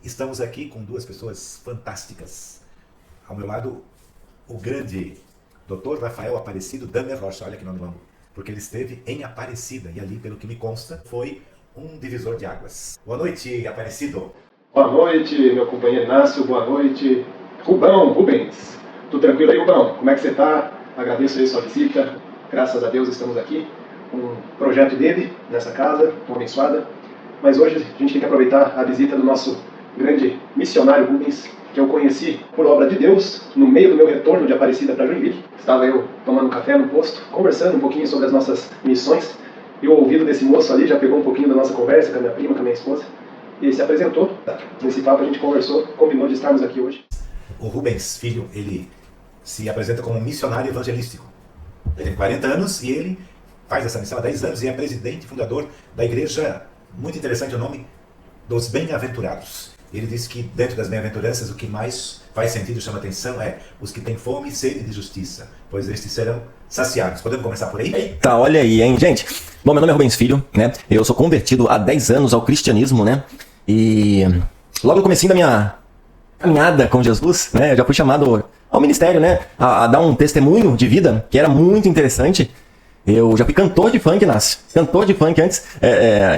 Estamos aqui com duas pessoas fantásticas. Ao meu lado, o grande Dr. Rafael Aparecido Damer Rocha. Olha que nome longo. Porque ele esteve em Aparecida e ali, pelo que me consta, foi um divisor de águas. Boa noite, Aparecido. Boa noite, meu companheiro Inácio. Boa noite, Rubens. Tudo tranquilo aí, Rubão? Como é que você está? Agradeço aí sua visita. Graças a Deus estamos aqui. Um projeto dele nessa casa, tão abençoada. Mas hoje a gente tem que aproveitar a visita do nosso grande missionário Rubens, que eu conheci por obra de Deus, no meio do meu retorno de Aparecida para Joinville. Estava eu tomando um café no posto, conversando um pouquinho sobre as nossas missões, e o ouvido desse moço ali já pegou um pouquinho da nossa conversa com a minha prima, com a minha esposa, e ele se apresentou. Nesse papo a gente conversou, combinou de estarmos aqui hoje. O Rubens, filho, ele se apresenta como um missionário evangelístico. Ele tem 40 anos e ele faz essa missão há 10 anos e é presidente e fundador da igreja, muito interessante o nome, dos Bem-aventurados. Ele disse que dentro das bem-aventuranças o que mais faz sentido e chama atenção é os que têm fome e sede de justiça, pois estes serão saciados. Podemos começar por aí? Eita, olha aí, hein, gente. Bom, meu nome é Rubens Filho, né? Eu sou convertido há 10 anos ao cristianismo, né? E logo no comecinho da minha caminhada com Jesus, né? Eu já fui chamado ao ministério, né? A dar um testemunho de vida que era muito interessante. Eu já fui cantor de funk, Inácio. Cantor de funk antes,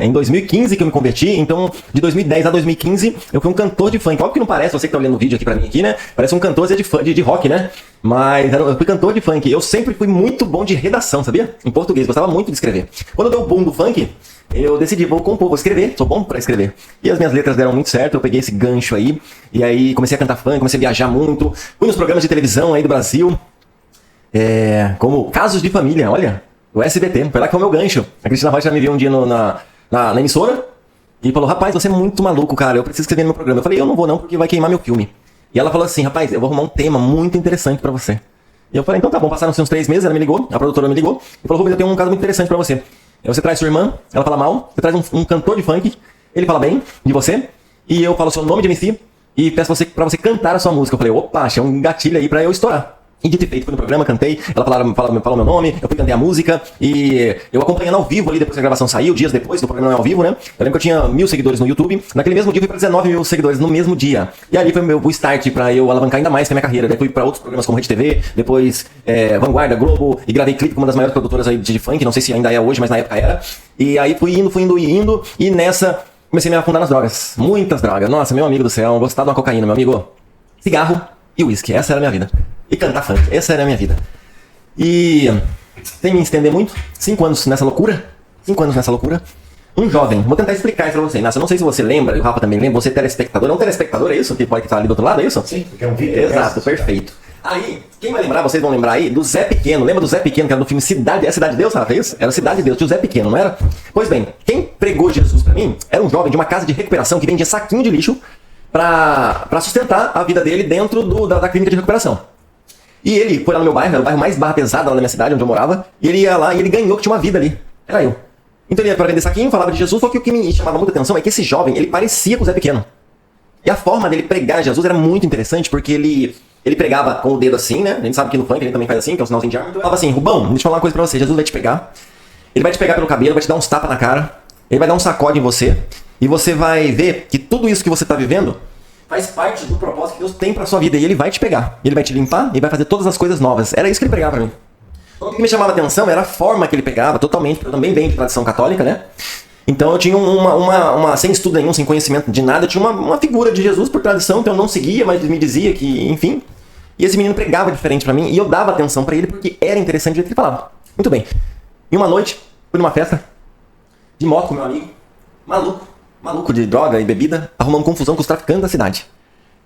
em 2015 que eu me converti, então de 2010 a 2015 eu fui um cantor de funk. Óbvio que não parece, você que tá olhando o vídeo aqui pra mim aqui, né? Parece um cantor de rock, né? Mas eu fui cantor de funk. Eu sempre fui muito bom de redação, sabia? Em português, gostava muito de escrever. Quando deu o boom do funk, eu decidi, vou compor, vou escrever, sou bom pra escrever. E as minhas letras deram muito certo, eu peguei esse gancho aí, e aí comecei a cantar funk, comecei a viajar muito. Fui nos programas de televisão aí do Brasil, como Casos de Família, olha. O SBT, foi lá que foi o meu gancho. A Cristina Rocha me viu um dia na emissora e falou, rapaz, você é muito maluco, cara, eu preciso escrever no meu programa. Eu falei, eu não vou não, porque vai queimar meu filme. E ela falou assim, rapaz, eu vou arrumar um tema muito interessante pra você. E eu falei, então tá bom, passaram uns 3 meses, ela me ligou, a produtora me ligou, e falou, Rubens, eu tenho um caso muito interessante pra você. Você traz sua irmã, ela fala mal, você traz um cantor de funk, ele fala bem de você, e eu falo o seu nome de MC, e peço pra você cantar a sua música. Eu falei, opa, achei um gatilho aí pra eu estourar. E dito e feito, fui no programa, cantei, ela falou meu nome, eu fui cantar a música, e eu acompanhando ao vivo ali, depois que a gravação saiu, dias depois, do programa não é ao vivo, né? Eu lembro que eu tinha 1000 seguidores no YouTube, naquele mesmo dia eu fui pra 19 mil seguidores no mesmo dia. E ali foi o start pra eu alavancar ainda mais a minha carreira. Daí fui pra outros programas como Rede TV, depois Vanguarda, Globo, e gravei clipe com uma das maiores produtoras aí de funk, não sei se ainda é hoje, mas na época era. E aí fui indo, e nessa comecei a me afundar nas drogas. Muitas drogas. Nossa, meu amigo do céu, gostava de uma cocaína, meu amigo. Cigarro e uísque, essa era a minha vida. E cantar funk, essa era a minha vida. E sem me estender muito, 5 anos nessa loucura, um jovem, vou tentar explicar isso pra você, Inácio, eu não sei se você lembra, e o Rafa também lembra, você é telespectador, é um telespectador, é isso? Que pode estar ali do outro lado, é isso? Sim, porque é um vídeo. Exato, perfeito. Aí, quem vai lembrar, vocês vão lembrar aí, do Zé Pequeno, lembra do Zé Pequeno, que era do filme Cidade, Cidade de Deus, Rafa, é isso? Era Cidade de Deus, tinha o Zé Pequeno, não era? Pois bem, quem pregou Jesus pra mim, era um jovem de uma casa de recuperação que vendia saquinho de lixo pra sustentar a vida dele dentro da clínica de recuperação. E ele foi lá no meu bairro, era o bairro mais barra pesada lá na minha cidade, onde eu morava, e ele ia lá e ele ganhou que tinha uma vida ali. Era eu. Então ele ia pra vender saquinho, falava de Jesus, só que o que me chamava muita atenção é que esse jovem, ele parecia com o Zé Pequeno. E a forma dele pregar Jesus era muito interessante, porque ele pregava com o dedo assim, né? A gente sabe que no funk ele também faz assim, que é um sinalzinho de arma. Então ele falava assim, Rubão, deixa eu falar uma coisa pra você, Jesus vai te pegar, ele vai te pegar pelo cabelo, vai te dar uns tapas na cara, ele vai dar um sacode em você, e você vai ver que tudo isso que você tá vivendo faz parte do propósito que Deus tem pra sua vida. E ele vai te pegar, ele vai te limpar e vai fazer todas as coisas novas. Era isso que ele pregava pra mim. O que me chamava a atenção era a forma que ele pegava, totalmente, eu também venho de tradição católica, né? Então eu tinha sem estudo nenhum, sem conhecimento de nada, eu tinha uma figura de Jesus por tradição, então eu não seguia, mas me dizia que, enfim. E esse menino pregava diferente pra mim, e eu dava atenção pra ele porque era interessante o jeito que ele falava. Muito bem. E uma noite, fui numa festa, de moto com meu amigo, maluco de droga e bebida, arrumando confusão com os traficantes da cidade.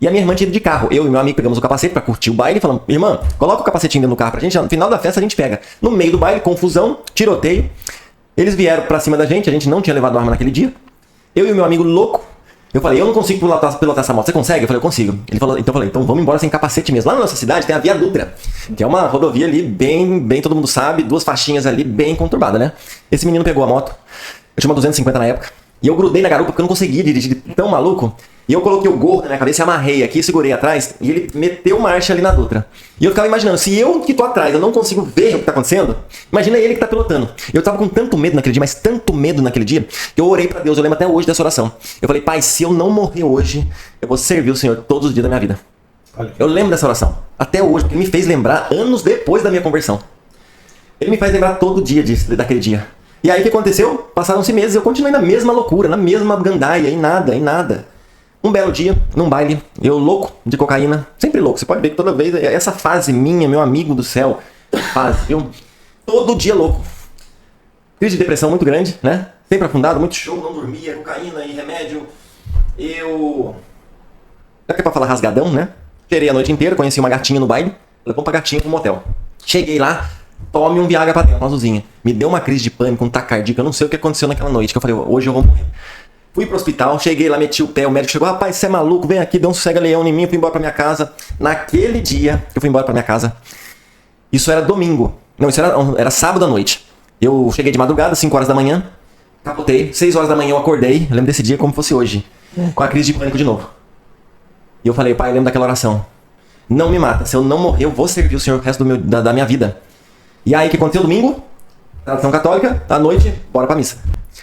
E a minha irmã tinha ido de carro. Eu e meu amigo pegamos o capacete pra curtir o baile e falamos, irmã, coloca o capacetinho dentro do carro pra gente, no final da festa a gente pega. No meio do baile, confusão, tiroteio. Eles vieram pra cima da gente, a gente não tinha levado arma naquele dia. Eu e o meu amigo louco, eu falei, eu não consigo pilotar essa moto, você consegue? Eu falei, eu consigo. Ele falou, então vamos embora sem capacete mesmo. Lá na nossa cidade tem a Via Dutra, que é uma rodovia ali bem todo mundo sabe, 2 faixinhas ali, bem conturbada, né? Esse menino pegou a moto, eu tinha uma 250 na época. E eu grudei na garupa porque eu não conseguia dirigir, tão maluco. E eu coloquei o gorro na minha cabeça e amarrei aqui, segurei atrás, e ele meteu marcha ali na Dutra. E eu ficava imaginando, se eu que tô atrás, eu não consigo ver o que tá acontecendo, imagina ele que tá pilotando. Eu tava com tanto medo naquele dia, mas tanto medo naquele dia, que eu orei pra Deus, eu lembro até hoje dessa oração. Eu falei, Pai, se eu não morrer hoje, eu vou servir o Senhor todos os dias da minha vida. Eu lembro dessa oração, até hoje, porque ele me fez lembrar anos depois da minha conversão. Ele me faz lembrar todo dia daquele dia. E aí o que aconteceu? Passaram-se meses, eu continuei na mesma loucura, na mesma gandaia, em nada. Um belo dia, num baile, eu louco de cocaína, sempre louco, você pode ver que toda vez, essa fase minha, meu amigo do céu, fase, viu? Todo dia louco. Crise de depressão muito grande, né? Sempre afundado, muito show, não dormia, cocaína e remédio. Já que é pra falar rasgadão, né? Cheirei a noite inteira, conheci uma gatinha no baile, falei, vamos pra gatinha pro motel. Cheguei lá, tome um Viagra pra dentro, uma azulzinha. Me deu uma crise de pânico, um taquicardia, eu não sei o que aconteceu naquela noite, que eu falei, hoje eu vou morrer. Fui pro hospital, cheguei lá, meti o pé, o médico chegou, rapaz, você é maluco, vem aqui, deu um sossega-leão em mim, fui embora pra minha casa. Naquele dia que eu fui embora pra minha casa, isso era domingo, não, isso era sábado à noite. Eu cheguei de madrugada, 5 horas da manhã, capotei, 6 horas da manhã eu acordei, eu lembro desse dia como fosse hoje, com a crise de pânico de novo. E eu falei, pai, eu lembro daquela oração, não me mata, se eu não morrer, eu vou servir o Senhor o resto da minha vida. E aí, o que aconteceu domingo? Tradição católica, à noite, bora pra missa.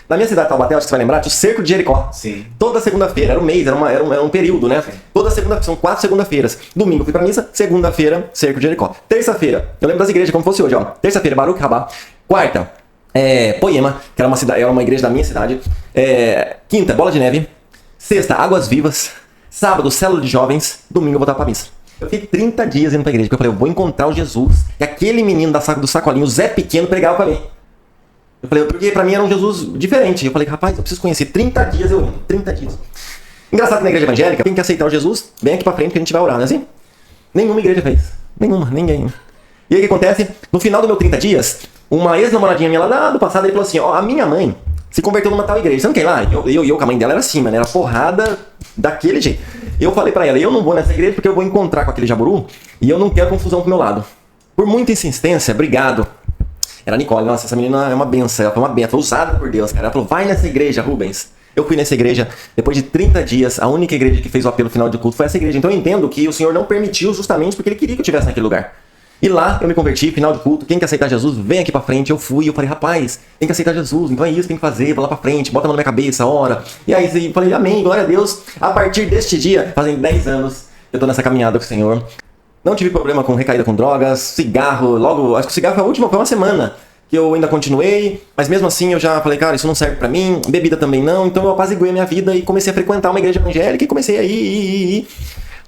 Na minha cidade, Taubaté, acho que você vai lembrar, tinha o Cerco de Jericó. Sim. Toda segunda-feira, era um mês, era um período, né? Sim. Toda segunda, são 4 segunda-feiras. Domingo fui pra missa, segunda-feira, Cerco de Jericó. Terça-feira, eu lembro das igrejas como fosse hoje, ó. Terça-feira, Baruch Rabá. Quarta, Poema, que era uma igreja da minha cidade. Quinta, Bola de Neve. Sexta, Águas Vivas. Sábado, Célula de Jovens. Domingo eu voltava pra missa. Eu fiquei 30 dias indo pra igreja, porque eu falei, eu vou encontrar o Jesus. E aquele menino do sacolinho, o Zé Pequeno, pregava pra mim. Eu falei, porque pra mim era um Jesus diferente. Eu falei, rapaz, eu preciso conhecer. 30 dias eu indo, 30 dias. Engraçado que na igreja evangélica, quem quer aceitar o Jesus, vem aqui pra frente que a gente vai orar, não é assim? Nenhuma igreja fez. Nenhuma, ninguém. E aí o que acontece? No final do meu 30 dias, uma ex-namoradinha minha lá do passado, ele falou assim, ó, a minha mãe se converteu numa tal igreja. Você não quer ir lá? Eu com a mãe dela era assim, mano, era porrada daquele jeito. Eu falei pra ela, eu não vou nessa igreja porque eu vou encontrar com aquele jaburu e eu não quero confusão pro meu lado. Por muita insistência, obrigado. Era a Nicole, nossa, essa menina é uma benção, ela foi uma benção, foi usada por Deus, cara. Ela falou, vai nessa igreja, Rubens. Eu fui nessa igreja, depois de 30 dias, a única igreja que fez o apelo final de culto foi essa igreja. Então eu entendo que o Senhor não permitiu justamente porque Ele queria que eu estivesse naquele lugar. E lá eu me converti, final de culto, quem quer aceitar Jesus, vem aqui pra frente. Eu fui, eu falei, rapaz, tem que aceitar Jesus, então é isso que tem que fazer, vou lá pra frente, bota a mão na minha cabeça, ora. E aí eu falei, amém, glória a Deus. A partir deste dia, fazem 10 anos, eu tô nessa caminhada com o Senhor. Não tive problema com recaída com drogas, cigarro, logo, acho que o cigarro foi a última, foi uma semana que eu ainda continuei, mas mesmo assim eu já falei, cara, isso não serve pra mim, bebida também não, então eu apaziguei a minha vida e comecei a frequentar uma igreja evangélica e comecei a ir.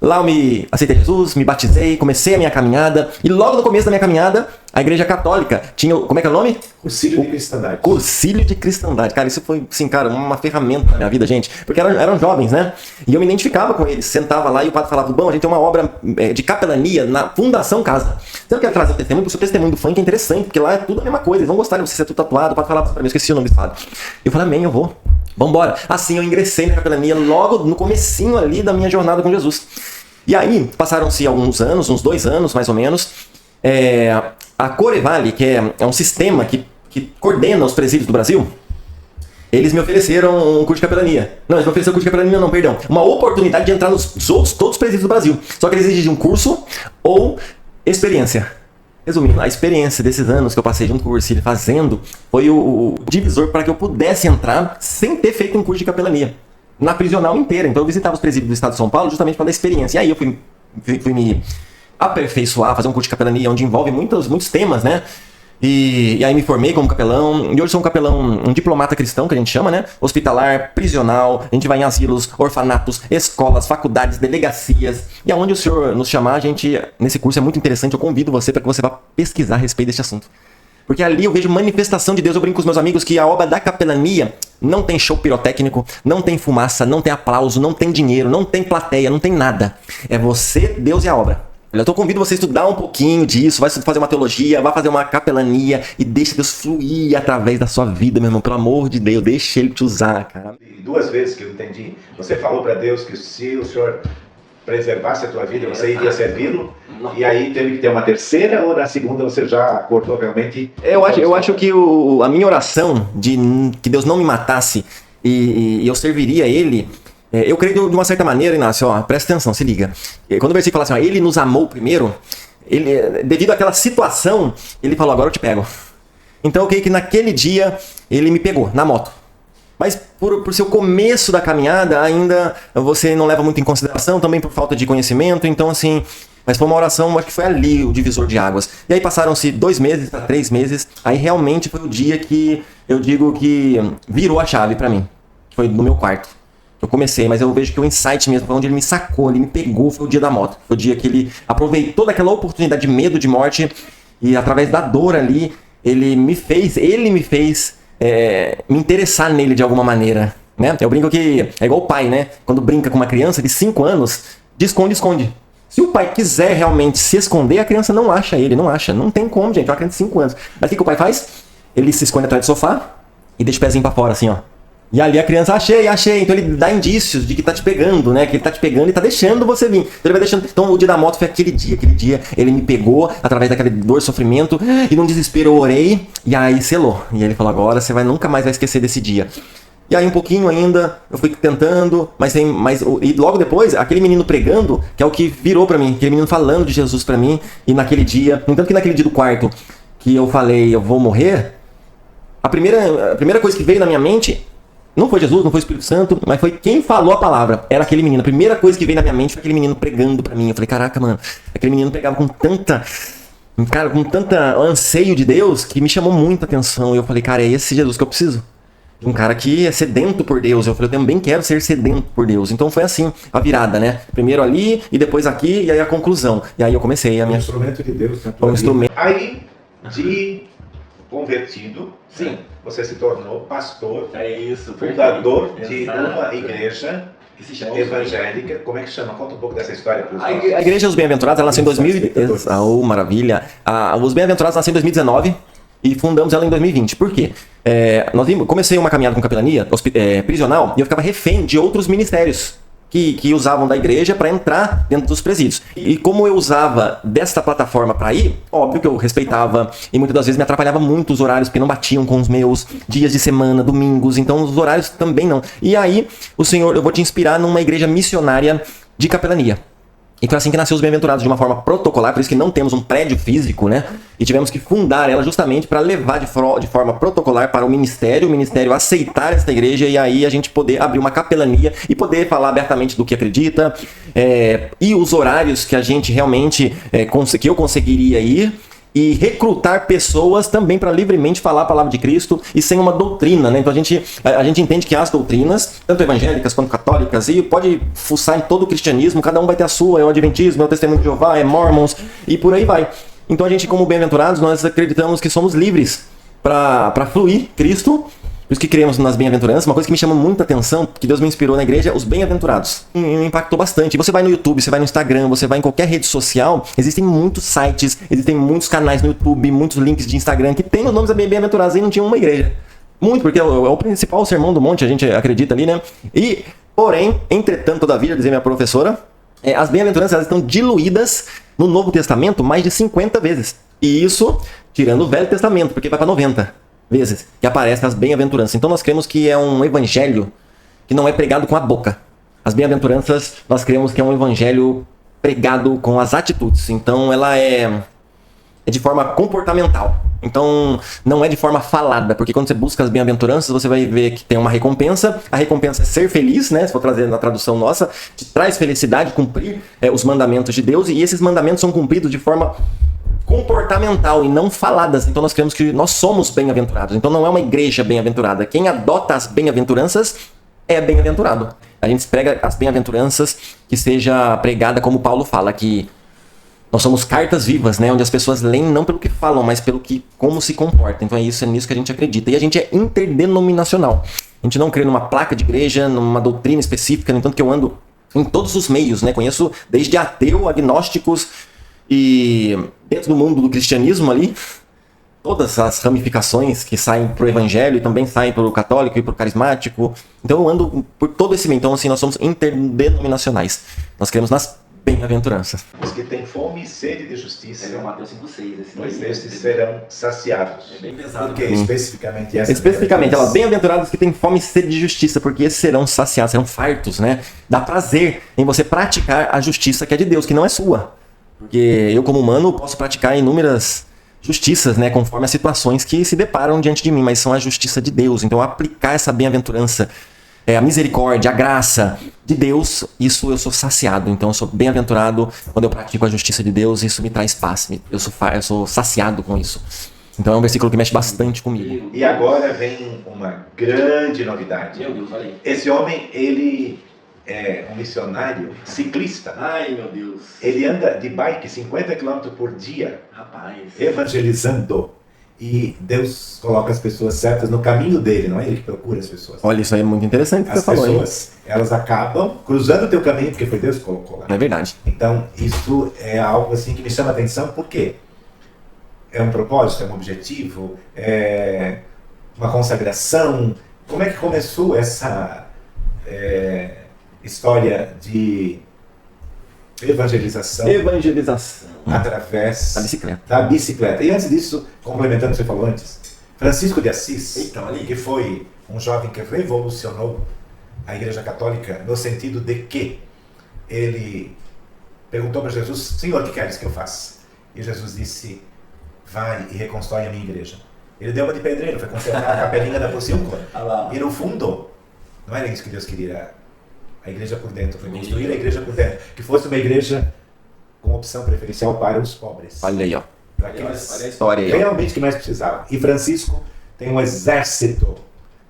Lá eu me aceitei Jesus, me batizei, comecei a minha caminhada e logo no começo da minha caminhada, a igreja católica tinha, como é que é o nome? Cursilho de Cristandade. Cursilho de Cristandade. Cara, isso foi, assim, cara, uma ferramenta na minha vida, gente. Porque eram jovens, né? E eu me identificava com eles. Sentava lá e o padre falava, bom, a gente tem uma obra de capelania na Fundação Casa. Então eu quero trazer o testemunho, porque o seu testemunho do funk é interessante, porque lá é tudo a mesma coisa. Eles vão gostar de você ser tudo tatuado. O padre falava pra mim, eu esqueci o nome do padre. Eu falei, amém, eu vou. Vambora. Assim eu ingressei na capelania logo no comecinho ali da minha jornada com Jesus. E aí, passaram-se alguns anos, uns 2 anos mais ou menos, a Corevale, que é um sistema que coordena os presídios do Brasil, eles me ofereceram um curso de capelania. Não, eles me ofereceram um curso de capelania, não, perdão. Uma oportunidade de entrar nos outros, todos os presídios do Brasil. Só que eles exigiam um curso ou experiência. Resumindo, a experiência desses anos que eu passei de um curso e fazendo foi o divisor para que eu pudesse entrar sem ter feito um curso de capelania. Na prisional inteira. Então eu visitava os presídios do estado de São Paulo justamente para dar experiência. E aí eu fui me aperfeiçoar, fazer um curso de capelania onde envolve muitos temas, né? E aí me formei como capelão. E hoje sou um capelão, um diplomata cristão, que a gente chama, né? Hospitalar, prisional. A gente vai em asilos, orfanatos, escolas, faculdades, delegacias. E aonde o senhor nos chamar, a gente, nesse curso é muito interessante. Eu convido você para que você vá pesquisar a respeito deste assunto. Porque ali eu vejo manifestação de Deus. Eu brinco com os meus amigos que a obra da capelania não tem show pirotécnico, não tem fumaça, não tem aplauso, não tem dinheiro, não tem plateia, não tem nada. É você, Deus e a obra. Eu convido você a estudar um pouquinho disso, vai fazer uma teologia, vai fazer uma capelania e deixa Deus fluir através da sua vida, meu irmão. Pelo amor de Deus, deixa Ele te usar, cara. 2 vezes que eu entendi, você falou para Deus que se o Senhor preservasse a tua vida, você iria servi-lo, e aí teve que ter uma terceira, ou na segunda você já acordou realmente? Eu acho que a minha oração de que Deus não me matasse e eu serviria ele. Eu creio de uma certa maneira, Inácio, ó, presta atenção, se liga. Quando o versículo fala assim, ó, ele nos amou primeiro, devido àquela situação, ele falou, agora eu te pego. Então eu creio que naquele dia ele me pegou, na moto. Mas por ser o começo da caminhada, ainda você não leva muito em consideração, também por falta de conhecimento, então assim... Mas foi uma oração, acho que foi ali o divisor de águas. E aí passaram-se 2 meses para 3 meses, aí realmente foi o dia que eu digo que virou a chave para mim. Foi no meu quarto. Eu comecei, mas eu vejo que o insight mesmo, foi onde ele me sacou, ele me pegou, foi o dia da moto. Foi o dia que ele aproveitou daquela oportunidade de medo de morte e através da dor ali, ele me fez me interessar nele de alguma maneira, né? Eu brinco que é igual o pai, né? Quando brinca com uma criança de 5 anos, de esconde. Se o pai quiser realmente se esconder, a criança não acha ele, não acha. Não tem como, gente, uma criança de 5 anos. Mas o que o pai faz? Ele se esconde atrás do sofá e deixa o pezinho pra fora, assim, ó. E ali a criança, achei. Então ele dá indícios de que tá te pegando, né? Que ele tá te pegando e tá deixando você vir. Então ele vai deixando. Então o dia da moto foi aquele dia ele me pegou através daquela dor, sofrimento, e num desespero eu orei, e aí selou. E ele falou, agora você nunca mais vai esquecer desse dia. E aí um pouquinho ainda, eu fui tentando, e logo depois, aquele menino pregando, que é o que virou pra mim, aquele menino falando de Jesus pra mim, e naquele dia, no entanto que naquele dia do quarto, que eu falei, eu vou morrer, a primeira coisa que veio na minha mente, não foi Jesus, não foi o Espírito Santo, mas foi quem falou a palavra, era aquele menino. A primeira coisa que veio na minha mente foi aquele menino pregando pra mim. Eu falei, caraca, mano, aquele menino pregava com tanta anseio de Deus, que me chamou muita atenção. E eu falei, cara, é esse Jesus que eu preciso. Um cara que é sedento por Deus. Eu falei, eu também quero ser sedento por Deus. Então foi assim, a virada, né? Primeiro ali, e depois aqui, e aí a conclusão. E aí eu comecei a minha... instrumento de Deus. Um instrumento. Aí, de convertido, Sim. Você se tornou pastor, Isso, fundador de uma igreja que se chama evangélica. Como é que chama? Conta um pouco dessa história para os A Igreja dos Bem-Aventurados, ela nasceu em 2000. Oh, maravilha! Os Bem-Aventurados nasceu em 2019 e fundamos ela em 2020. Por quê? Comecei uma caminhada com capelania prisional e eu ficava refém de outros ministérios que usavam da igreja para entrar dentro dos presídios. E como eu usava desta plataforma para ir, óbvio que eu respeitava e muitas das vezes me atrapalhava muito os horários, porque não batiam com os meus dias de semana, domingos, então os horários também não. E aí, eu vou te inspirar numa igreja missionária de capelania. E foi assim que nasceu os Bem-Aventurados, de uma forma protocolar, por isso que não temos um prédio físico, né? E tivemos que fundar ela justamente para levar de forma protocolar para o ministério aceitar esta igreja e aí a gente poder abrir uma capelania e poder falar abertamente do que acredita, e os horários que a gente realmente, que eu conseguiria ir, e recrutar pessoas também para livremente falar a palavra de Cristo e sem uma doutrina, né? Então a gente entende que as doutrinas, tanto evangélicas quanto católicas, e pode fuçar em todo o cristianismo, cada um vai ter a sua, é o Adventismo, é o Testemunho de Jeová, é Mormons, e por aí vai. Então a gente, como bem-aventurados, nós acreditamos que somos livres para fluir Cristo. Por isso que criamos nas bem-aventuranças. Uma coisa que me chama muita atenção, que Deus me inspirou na igreja, os bem-aventurados. Me impactou bastante. Você vai no YouTube, você vai no Instagram, você vai em qualquer rede social, existem muitos sites, existem muitos canais no YouTube, muitos links de Instagram que tem os nomes da bem-aventurados e não tinha uma igreja. Muito, porque é o principal sermão do monte, a gente acredita ali, né? E, porém, entretanto, todavia, dizia minha professora, as bem-aventuranças elas estão diluídas no Novo Testamento mais de 50 vezes. E isso, tirando o Velho Testamento, porque vai para 90 vezes que aparecem as bem-aventuranças. Então nós cremos que é um evangelho que não é pregado com a boca. As bem-aventuranças, nós cremos que é um evangelho pregado com as atitudes. Então ela é de forma comportamental. Então não é de forma falada, porque quando você busca as bem-aventuranças, você vai ver que tem uma recompensa. A recompensa é ser feliz, né? Se for trazer na tradução nossa, te traz felicidade, cumprir os mandamentos de Deus, e esses mandamentos são cumpridos de forma comportamental e não faladas. Então nós cremos que nós somos bem-aventurados. Então não é uma igreja bem-aventurada. Quem adota as bem-aventuranças é bem-aventurado. A gente prega as bem-aventuranças que seja pregada como Paulo fala, que nós somos cartas vivas, né? Onde as pessoas leem não pelo que falam, mas pelo que como se comportam. Então é nisso que a gente acredita. E a gente é interdenominacional. A gente não crê numa placa de igreja, numa doutrina específica, no entanto que eu ando em todos os meios, né? Conheço desde ateu, agnósticos, e dentro do mundo do cristianismo ali, todas as ramificações que saem pro evangelho e também saem pro católico e pro carismático. Então eu ando por todo esse meio. Então assim, nós somos interdenominacionais. Nós cremos nas bem-aventurança. Os que têm fome e sede de justiça, Mateus 5,6. pois estes serão saciados. É bem pesado. Porque especificamente essa. Especificamente, bem-aventurados que têm fome e sede de justiça, porque esses serão saciados, serão fartos, né? Dá prazer em você praticar a justiça que é de Deus, que não é sua. Porque eu, como humano, posso praticar inúmeras justiças, né? Conforme as situações que se deparam diante de mim, mas são a justiça de Deus. Então, aplicar essa bem-aventurança, a misericórdia, a graça de Deus, isso eu sou saciado. Então eu sou bem-aventurado quando eu pratico a justiça de Deus, isso me traz paz. Eu sou saciado com isso. Então é um versículo que mexe bastante comigo. E agora vem uma grande novidade. Meu Deus, olha aí. Esse homem, ele é um missionário ciclista. Ai, meu Deus. Ele anda de bike 50 km por dia, Rapaz. evangelizando. E Deus coloca as pessoas certas no caminho dele, não é ele que procura as pessoas. Olha, isso aí é muito interessante que As você falou, hein? pessoas, elas acabam cruzando o teu caminho, porque foi Deus que colocou lá. É verdade. Então, isso é algo assim que me chama a atenção, porque é um propósito, é um objetivo, é uma consagração. Como é que começou essa história de evangelização através da bicicleta? E antes disso, complementando o que você falou antes, Francisco de Assis, que foi um jovem que revolucionou a Igreja Católica no sentido de que ele perguntou para Jesus: Senhor, o que queres que eu faça? E Jesus disse: vai e reconstrói a minha igreja. Ele deu uma de pedreiro, foi consertar a capelinha da Pocilga. E no fundo, não era isso que Deus queria, a igreja por dentro, foi construir a igreja por dentro, que fosse uma igreja com opção preferencial para os pobres. Olha aí, ó. Para aqueles olha a história aí, realmente que mais precisavam. E Francisco tem um exército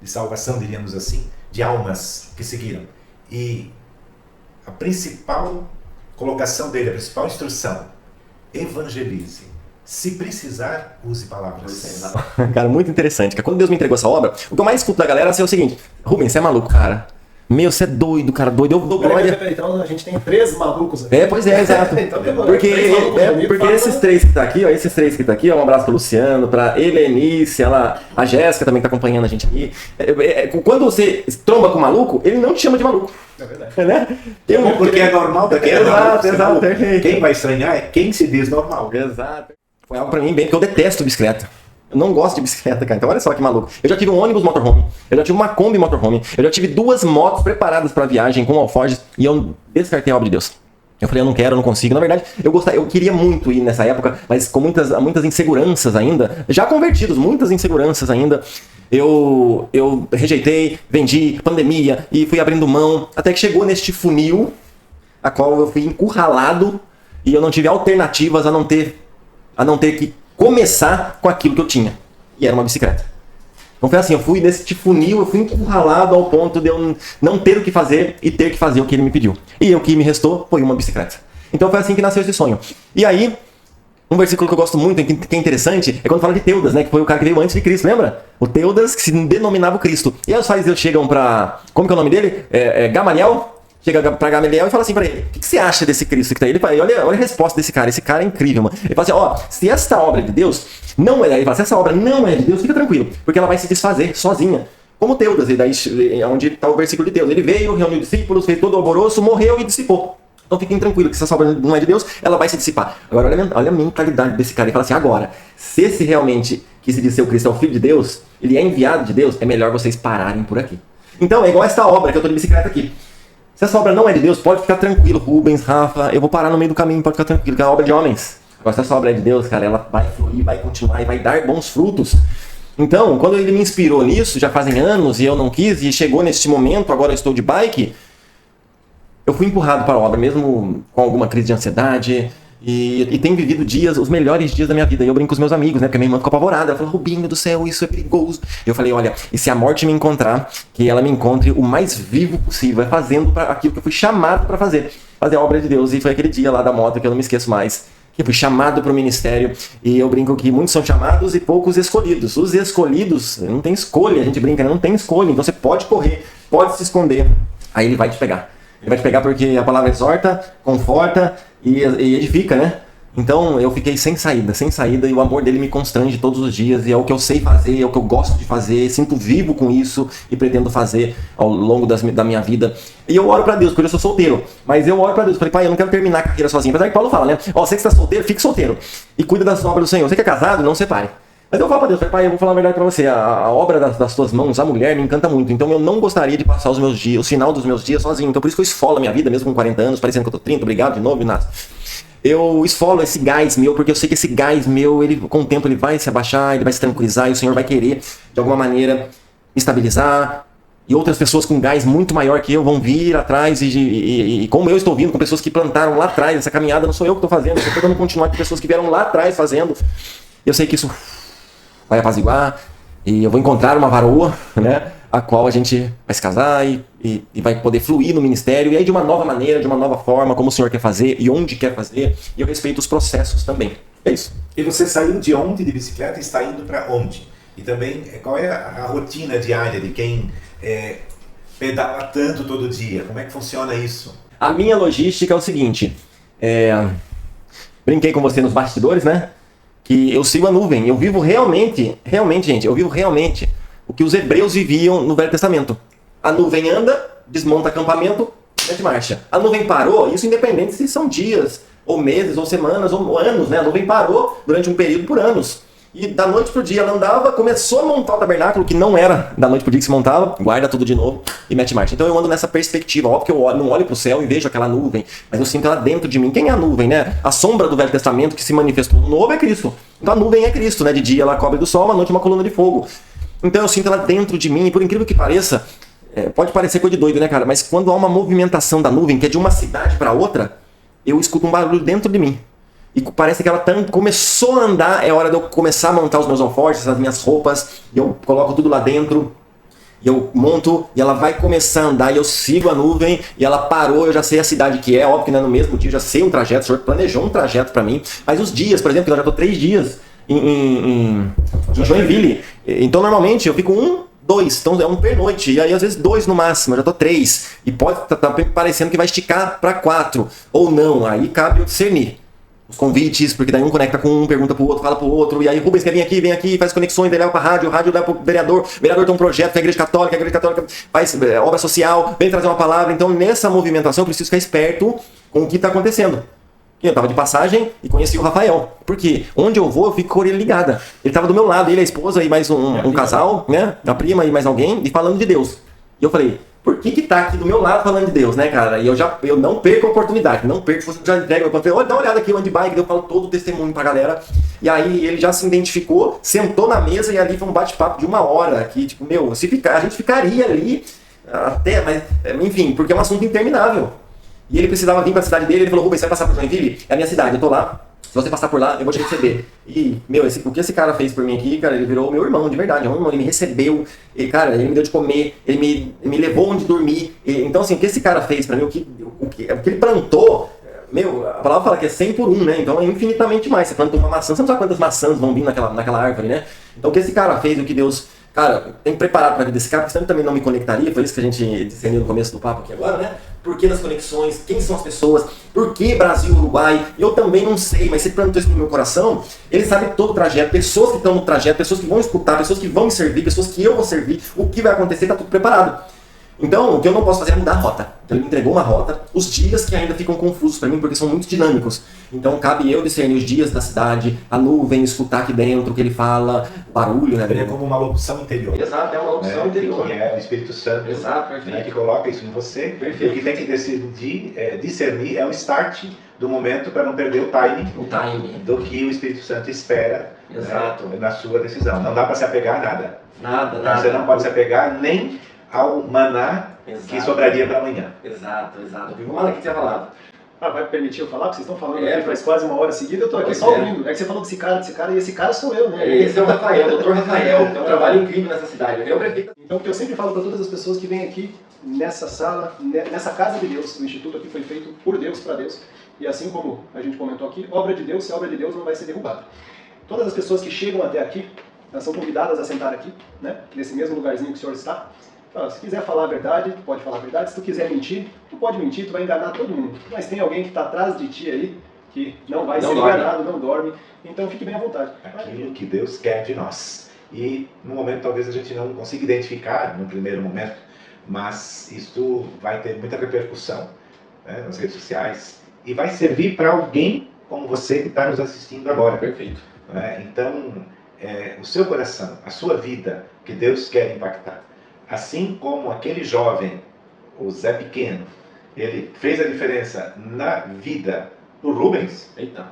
de salvação, diríamos assim, de almas que seguiram. E a principal colocação dele, a principal instrução: evangelize. Se precisar, use palavras. Cara, muito interessante. Quando Deus me entregou essa obra, o que eu mais escuto da galera é o seguinte: Rubens, você é maluco, cara. Meu, você é doido, cara, doido. Eu dou glória. Então a gente tem 3 malucos aqui. Pois é, exato. Então, porque esses três que tá aqui, ó, um abraço pro Luciano, pra Helenice, a Jéssica também que tá acompanhando a gente aqui. Quando você tromba com o maluco, ele não te chama de maluco. É verdade. Né? Porque é normal, porque é Exato, exato. Quem vai estranhar é quem se diz normal. Exato. Foi algo pra mim bem, porque eu detesto bicicleta. Eu não gosto de bicicleta, cara. Então olha só que maluco. Eu já tive um ônibus motorhome, eu já tive uma Kombi motorhome, eu já tive 2 motos preparadas pra viagem com alforjes e eu descartei a obra de Deus. Eu falei, eu não quero, eu não consigo. Na verdade, eu queria muito ir nessa época, mas com muitas inseguranças ainda, já convertidos, muitas inseguranças ainda. Eu rejeitei, vendi, pandemia, e fui abrindo mão, até que chegou neste funil, a qual eu fui encurralado, e eu não tive alternativas a não ter que começar com aquilo que eu tinha, e era uma bicicleta. Então foi assim, eu fui nesse funil, eu fui encurralado ao ponto de eu não ter o que fazer e ter que fazer o que ele me pediu. E o que me restou foi uma bicicleta. Então foi assim que nasceu esse sonho. E aí, um versículo que eu gosto muito, que é interessante, é quando fala de Teudas, né? Que foi o cara que veio antes de Cristo, lembra? O Teudas, que se denominava o Cristo. E aí os fariseus chegam pra... Como que é o nome dele? Gamaliel. Chega pra Gamaliel e fala assim pra ele: o que você acha desse Cristo que tá aí? Ele fala, olha a resposta desse cara. Esse cara é incrível, mano. Ele fala assim: se esta obra é de Deus, não é... Ele fala, se essa obra não é de Deus, fica tranquilo, porque ela vai se desfazer sozinha. Como Teudas, e daí onde está o versículo de Deus. Ele veio, reuniu discípulos, fez todo o alvoroço, morreu e dissipou. Então fiquem tranquilos que se essa obra não é de Deus, ela vai se dissipar. Agora olha a mentalidade desse cara. Ele fala assim: agora, se esse realmente que se diz ser o Cristo é o Filho de Deus, ele é enviado de Deus, é melhor vocês pararem por aqui. Então é igual esta obra que eu tô de bicicleta aqui. Se essa obra não é de Deus, pode ficar tranquilo, Rubens, Rafa, eu vou parar no meio do caminho, pode ficar tranquilo, que é a obra de homens. Agora, se essa obra é de Deus, cara, ela vai fluir, vai continuar e vai dar bons frutos. Então, quando ele me inspirou nisso, já fazem anos, e eu não quis, e chegou nesse momento, agora eu estou de bike, eu fui empurrado para a obra, mesmo com alguma crise de ansiedade, e tenho vivido os melhores dias da minha vida. E eu brinco com os meus amigos, né? Porque minha irmã ficou apavorada. Ela falou: Rubinho do céu, isso é perigoso. Eu falei: olha, e se a morte me encontrar, que ela me encontre o mais vivo possível, fazendo aquilo que eu fui chamado para fazer a obra de Deus. E foi aquele dia lá da moto que eu não me esqueço mais, que eu fui chamado para o ministério. E eu brinco que muitos são chamados e poucos escolhidos. Os escolhidos, não tem escolha, a gente brinca, não tem escolha. Então você pode correr, pode se esconder, aí ele vai te pegar. Ele vai te pegar porque a palavra exorta, conforta e edifica, né? Então eu fiquei sem saída, e o amor dele me constrange todos os dias, e é o que eu sei fazer, é o que eu gosto de fazer, sinto vivo com isso e pretendo fazer ao longo da minha vida. E eu oro pra Deus, porque eu sou solteiro, mas eu oro pra Deus, falei, pai, eu não quero terminar a carreira sozinho. Apesar que Paulo fala, né? Ó, você que está solteiro, fique solteiro e cuida das obras do Senhor. Você que é casado, não separe. Mas eu falo pra Deus, pai, eu vou falar a verdade pra você, a obra das tuas mãos, a mulher, me encanta muito, então eu não gostaria de passar os meus dias, o final dos meus dias sozinho, então por isso que eu esfolo a minha vida, mesmo com 40 anos, parecendo que eu tô 30, obrigado de novo, Inácio. Eu esfolo esse gás meu, porque eu sei que esse gás meu, ele, com o tempo ele vai se abaixar, ele vai se tranquilizar, e o Senhor vai querer, de alguma maneira, me estabilizar, e outras pessoas com gás muito maior que eu vão vir atrás, e como eu estou vindo com pessoas que plantaram lá atrás, essa caminhada não sou eu que estou fazendo, eu estou tentando continuar com pessoas que vieram lá atrás fazendo, eu sei que isso vai apaziguar, e eu vou encontrar uma varoa, né, a qual a gente vai se casar e vai poder fluir no ministério, e aí de uma nova maneira, de uma nova forma, como o Senhor quer fazer e onde quer fazer, e eu respeito os processos também. É isso. E você saiu de onde de bicicleta e está indo para onde? E também, qual é a rotina diária de quem pedala tanto todo dia? Como é que funciona isso? A minha logística é o seguinte, brinquei com você nos bastidores, né? Que eu sigo a nuvem, eu vivo realmente, gente, eu vivo realmente o que os hebreus viviam no Velho Testamento. A nuvem anda, desmonta acampamento, mete marcha. A nuvem parou, isso independente se são dias, ou meses, ou semanas, ou anos, né? A nuvem parou durante um período por anos. E da noite pro dia ela andava, começou a montar o tabernáculo, que não era da noite pro dia que se montava, guarda tudo de novo e mete marcha. Então eu ando nessa perspectiva, óbvio que eu não olho pro céu e vejo aquela nuvem, mas eu sinto ela dentro de mim. Quem é a nuvem, né? A sombra do Velho Testamento que se manifestou no Novo é Cristo. Então a nuvem é Cristo, né? De dia ela cobre do sol, à noite uma coluna de fogo. Então eu sinto ela dentro de mim, e por incrível que pareça, pode parecer coisa de doido, né, cara? Mas quando há uma movimentação da nuvem, que é de uma cidade para outra, eu escuto um barulho dentro de mim. E parece que ela começou a andar, é hora de eu começar a montar os meus alforjes, as minhas roupas, e eu coloco tudo lá dentro, e eu monto, e ela vai começar a andar, e eu sigo a nuvem, e ela parou, eu já sei a cidade que é, óbvio que não é no mesmo dia, eu já sei um trajeto, o Senhor planejou um trajeto para mim, mas os dias, por exemplo, que eu já estou 3 dias em Joinville, então normalmente eu fico 2, então é um pernoite, e aí às vezes 2 no máximo, eu já tô 3, e pode tá parecendo que vai esticar para 4, ou não, aí cabe eu discernir os convites, porque daí um conecta com um, pergunta pro outro, fala pro outro, e aí Rubens quer vir aqui, vem aqui, faz conexões, daí leva pra rádio, rádio leva pro vereador, o vereador tem um projeto, a igreja católica faz obra social, vem trazer uma palavra, então nessa movimentação eu preciso ficar esperto com o que tá acontecendo. Eu tava de passagem e conheci o Rafael, porque onde eu vou eu fico com a orelha ligada. Ele tava do meu lado, ele, a esposa e mais um casal, né, a prima e mais alguém, e falando de Deus. E eu falei, por que tá aqui do meu lado falando de Deus, né, cara? E eu não perco a oportunidade, não perco, você já entrega, eu falei, olha, dá uma olhada aqui, o handbike, eu falo todo o testemunho pra galera. E aí ele já se identificou, sentou na mesa, e ali foi um bate-papo de 1 hora, que tipo, a gente ficaria ali até, mas enfim, porque é um assunto interminável. E ele precisava vir para a cidade dele, ele falou, Rubens, você vai passar por Joinville? É a minha cidade, eu tô lá. Se você passar por lá, eu vou te receber. E, o que esse cara fez por mim aqui, cara, ele virou meu irmão, de verdade. É um irmão, ele me recebeu, cara, ele me deu de comer, ele me levou onde dormir. Então, assim, o que esse cara fez para mim, o que ele plantou, a palavra fala que é 100 por 1, né? Então é infinitamente mais. Você planta uma maçã, você não sabe quantas maçãs vão vir naquela árvore, né? Então o que esse cara fez, o que Deus... Cara, tem preparado para a vida desse cara, porque senão também não me conectaria, foi isso que a gente discerniu no começo do papo aqui agora, né? Por que das conexões? Quem são as pessoas? Por que Brasil, Uruguai? Eu também não sei, mas você plantou isso no meu coração, ele sabe todo o trajeto, pessoas que estão no trajeto, pessoas que vão escutar, pessoas que vão me servir, pessoas que eu vou servir, o que vai acontecer, está tudo preparado. Então, o que eu não posso fazer é mudar a rota. Então, ele me entregou uma rota, os dias que ainda ficam confusos para mim, porque são muito dinâmicos. Então, cabe eu discernir os dias da cidade, a nuvem, escutar aqui dentro o que ele fala, barulho, né? É como uma locução interior. Exato, é uma locução interior. Que é o Espírito Santo. Exato, perfeito. Né, que coloca isso em você. Perfeito. E o que tem que discernir é o start do momento para não perder o timing do que o Espírito Santo espera. Exato. Na sua decisão. Não dá para se apegar a nada. Nada. Você não pode se apegar nem ao maná que sobraria para amanhã. Exato. Viu uma que tinha falado. Vai me permitir eu falar? Porque vocês estão falando aqui faz quase 1 hora seguida, eu tô aqui só ouvindo. É que você falou desse cara, e esse cara sou eu, né? Esse é o Rafael, o Dr. Rafael, tem um trabalho incrível nessa cidade. Eu prefeito. Então, o que eu sempre falo para todas as pessoas que vêm aqui, nessa sala, nessa casa de Deus, o Instituto aqui foi feito por Deus, para Deus. E assim como a gente comentou aqui, obra de Deus, se é obra de Deus, não vai ser derrubada. Todas as pessoas que chegam até aqui, elas são convidadas a sentar aqui, né? Nesse mesmo lugarzinho que o senhor está. Se quiser falar a verdade, tu pode falar a verdade. Se tu quiser mentir, tu pode mentir, tu vai enganar todo mundo. Mas tem alguém que está atrás de ti aí, que não vai Não ser dorme. enganado, não dorme. Então fique bem à vontade. Aquilo que Deus quer de nós. E no momento talvez a gente não consiga identificar no primeiro momento, mas isso vai ter muita repercussão, né, nas redes sociais e vai servir para alguém como você que está nos assistindo agora. Perfeito. Né? Então, o seu coração, a sua vida, que Deus quer impactar. Assim como aquele jovem, o Zé Pequeno, ele fez a diferença na vida do Rubens, Eita.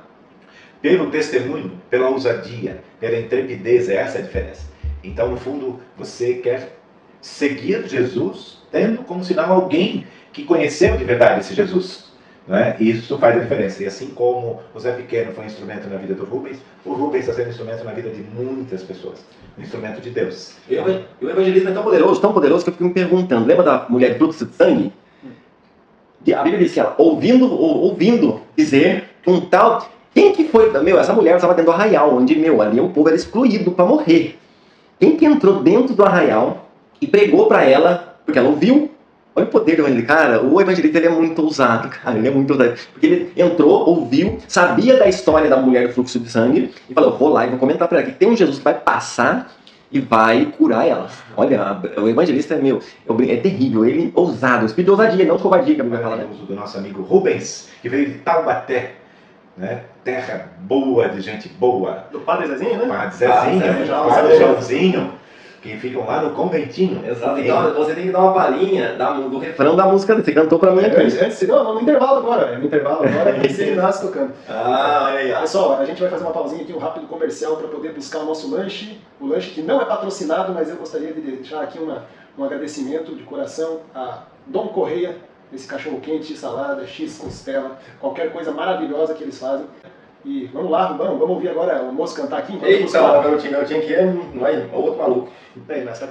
pelo testemunho, pela ousadia, pela intrepidez, essa é a diferença. Então, no fundo, você quer seguir Jesus, tendo como sinal alguém que conheceu de verdade esse Jesus. Né? E isso faz a diferença. E assim como o Zé Pequeno foi um instrumento na vida do Rubens, o Rubens está sendo um instrumento na vida de muitas pessoas. Um instrumento de Deus. E o evangelismo é tão poderoso que eu fico me perguntando. Lembra da mulher de fluxo de sangue? A Bíblia diz que ela, ouvindo dizer um tal... Quem que foi? Essa mulher estava dentro do arraial, onde, ali o povo era excluído para morrer. Quem que entrou dentro do arraial e pregou para ela, porque ela ouviu? Olha o poder do evangelista. Cara, o evangelista ele é muito ousado, cara. Ele é muito ousado. Porque ele entrou, ouviu, sabia da história da mulher do fluxo de sangue e falou, vou lá e vou comentar para ela que tem um Jesus que vai passar e vai curar ela. Olha, o evangelista é terrível. Ele é ousado. Espírito de ousadia, não covardia, que a Bíblia fala, né? O uso do nosso amigo Rubens, que veio de Taubaté, né? Terra boa, de gente boa. Do Padre Zezinho, né? Padre Zezinho, Padre Joãozinho, que ficam lá no conventinho. Exato. Então você tem que dar uma palhinha do refrão da música dele. Você cantou pra mim aqui. No intervalo agora. No intervalo agora, esse Inácio tocando. Aí, ó. Pessoal, a gente vai fazer uma pausinha aqui, um rápido comercial para poder buscar o nosso lanche. O lanche que não é patrocinado, mas eu gostaria de deixar aqui um agradecimento de coração a Dom Correia, esse cachorro quente, salada, X costela, qualquer coisa maravilhosa que eles fazem. E vamos lá, Rubão, vamos ouvir agora o moço cantar aqui? Eita, eu tinha que ir, outro maluco.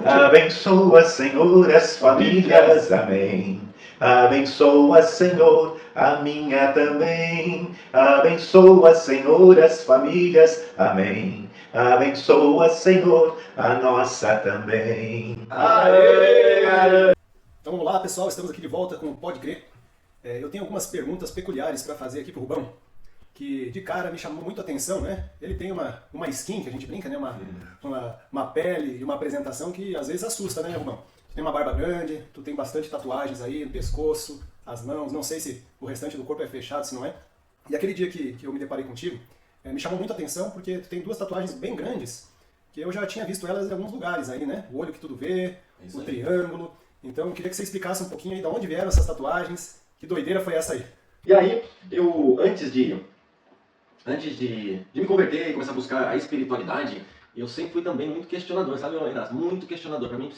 Abençoa, Senhor, as famílias, amém. Abençoa, Senhor, a minha também. Abençoa, Senhor, as famílias, amém. Abençoa, Senhor, a nossa também. Aê! Então vamos lá, pessoal, estamos aqui de volta com o Pode Crer. Eu tenho algumas perguntas peculiares para fazer aqui pro Rubão, que de cara me chamou muito a atenção, né? Ele tem uma skin, que a gente brinca, né? Uma pele e uma apresentação que às vezes assusta, né, Rubão? Tu tem uma barba grande, tu tem bastante tatuagens aí no pescoço, as mãos, não sei se o restante do corpo é fechado, se não é. E aquele dia que eu me deparei contigo, me chamou muito a atenção porque tu tem duas tatuagens bem grandes, que eu já tinha visto elas em alguns lugares aí, né? O olho que tudo vê, o triângulo. Então eu queria que você explicasse um pouquinho aí de onde vieram essas tatuagens, que doideira foi essa aí? E aí, eu, antes de me converter e começar a buscar a espiritualidade, eu sempre fui também muito questionador, sabe, Inácio? Muito questionador. Para mim,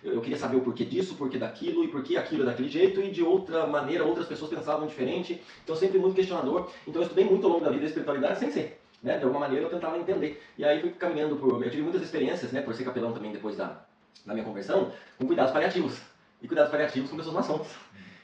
eu queria saber o porquê disso, o porquê daquilo, e por que aquilo é daquele jeito, e de outra maneira, outras pessoas pensavam diferente. Então, sempre muito questionador. Então, eu estudei muito ao longo da vida a espiritualidade sem ser. Né? De alguma maneira, eu tentava entender. E aí, fui caminhando eu tive muitas experiências, né, por ser capelão também depois da minha conversão, com cuidados paliativos. E cuidados paliativos com pessoas maçons.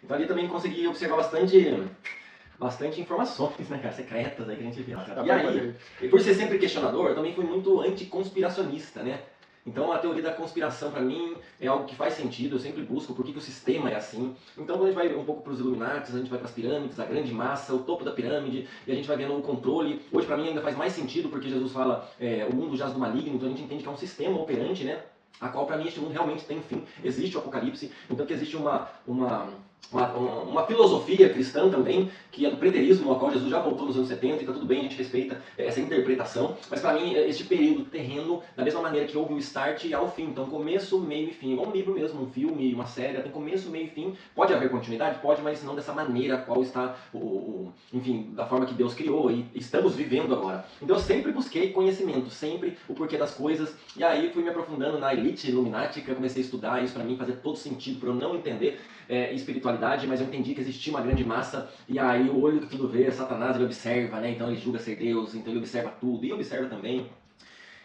Então, ali também consegui observar bastante informações, né, cara, secretas aí que a gente vê. E aí, e por ser sempre questionador, eu também fui muito anticonspiracionista, né? Então a teoria da conspiração para mim é algo que faz sentido, eu sempre busco por que o sistema é assim. Então quando a gente vai um pouco para os Illuminatis, a gente vai para as pirâmides, a grande massa, o topo da pirâmide, e a gente vai vendo o controle. Hoje para mim ainda faz mais sentido porque Jesus fala o mundo jaz do maligno, então a gente entende que é um sistema operante, né? A qual para mim este mundo realmente tem fim, existe o apocalipse, então que existe uma filosofia cristã também, que é do preterismo, a qual Jesus já voltou nos anos 70, e tá tudo bem, a gente respeita essa interpretação, mas para mim este período terreno, da mesma maneira que houve o start e ao fim, então começo, meio e fim, igual um livro mesmo, um filme, uma série, tem começo, meio e fim, pode haver continuidade? Pode, mas não dessa maneira a qual está, enfim, da forma que Deus criou e estamos vivendo agora. Então eu sempre busquei conhecimento, sempre o porquê das coisas, e aí fui me aprofundando na elite iluminática, comecei a estudar, isso para mim fazia todo sentido, para eu não entender espiritualidade, mas eu entendi que existia uma grande massa, e aí o olho que tudo vê, Satanás ele observa, né? Então ele julga ser Deus, então ele observa tudo, e observa também.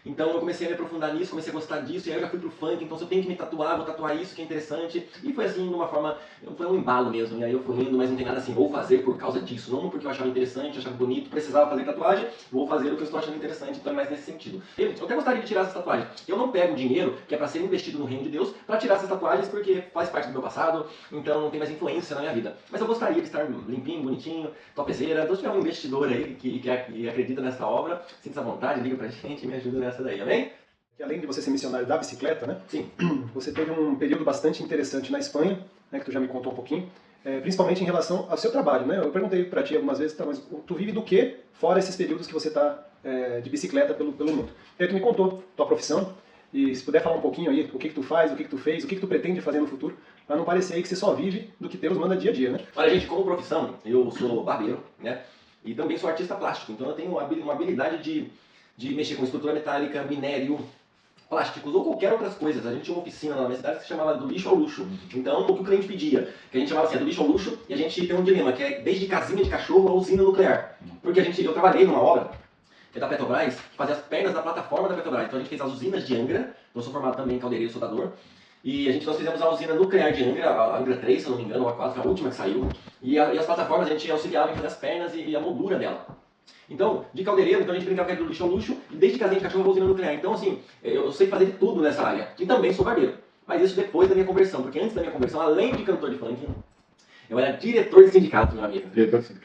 Então eu comecei a me aprofundar nisso, comecei a gostar disso, e aí eu já fui pro funk, então se eu tenho que me tatuar, vou tatuar isso que é interessante. E foi assim, de uma forma, foi um embalo mesmo, e aí eu fui indo, mas não tem nada assim, vou fazer por causa disso, não porque eu achava interessante, achava bonito, precisava fazer tatuagem, vou fazer o que eu estou achando interessante, então é mais nesse sentido. Eu até gostaria de tirar essas tatuagens. Eu não pego dinheiro, que é para ser investido no reino de Deus, para tirar essas tatuagens, porque faz parte do meu passado, então não tem mais influência na minha vida. Mas eu gostaria de estar limpinho, bonitinho, topzera. Então se tiver um investidor aí que acredita nessa obra, sinta-se à vontade, liga pra gente e me ajuda nessa daí, amém? Que além de você ser missionário da bicicleta, né? Sim. Você teve um período bastante interessante na Espanha, né, que tu já me contou um pouquinho, principalmente em relação ao seu trabalho, né? Eu perguntei para ti algumas vezes, tá, mas tu vive do que fora esses períodos que você está de bicicleta pelo mundo? E aí tu me contou tua profissão, e se puder falar um pouquinho aí, o que tu faz, o que tu fez, o que tu pretende fazer no futuro, para não parecer aí que você só vive do que Deus manda dia a dia, né? Olha, gente, como profissão, eu sou barbeiro, né? E também sou artista plástico, então eu tenho uma habilidade de mexer com estrutura metálica, minério, plásticos ou qualquer outras coisas. A gente tinha uma oficina lá na minha cidade que se chamava do lixo ao luxo. Então, o que o cliente pedia, que a gente chamava assim, do lixo ao luxo, e a gente tem um dilema, que é desde casinha de cachorro a usina nuclear. Porque eu trabalhei numa obra, que é da Petrobras, que fazia as pernas da plataforma da Petrobras. Então a gente fez as usinas de Angra, então eu sou formado também em caldeireiro e soldador, e nós fizemos a usina nuclear de Angra, a Angra 3, se eu não me engano, ou a 4, que é a última que saiu, e as plataformas a gente auxiliava em fazer as pernas e a moldura dela. Então, de caldeireiro, então a gente brincava que era do lixo ao luxo, e desde casinha de cachorro a usina nuclear. Então, assim, eu sei fazer de tudo nessa área. E também sou barbeiro. Mas isso depois da minha conversão, porque antes da minha conversão, além de cantor de funk, eu era diretor de sindicato, meu amigo.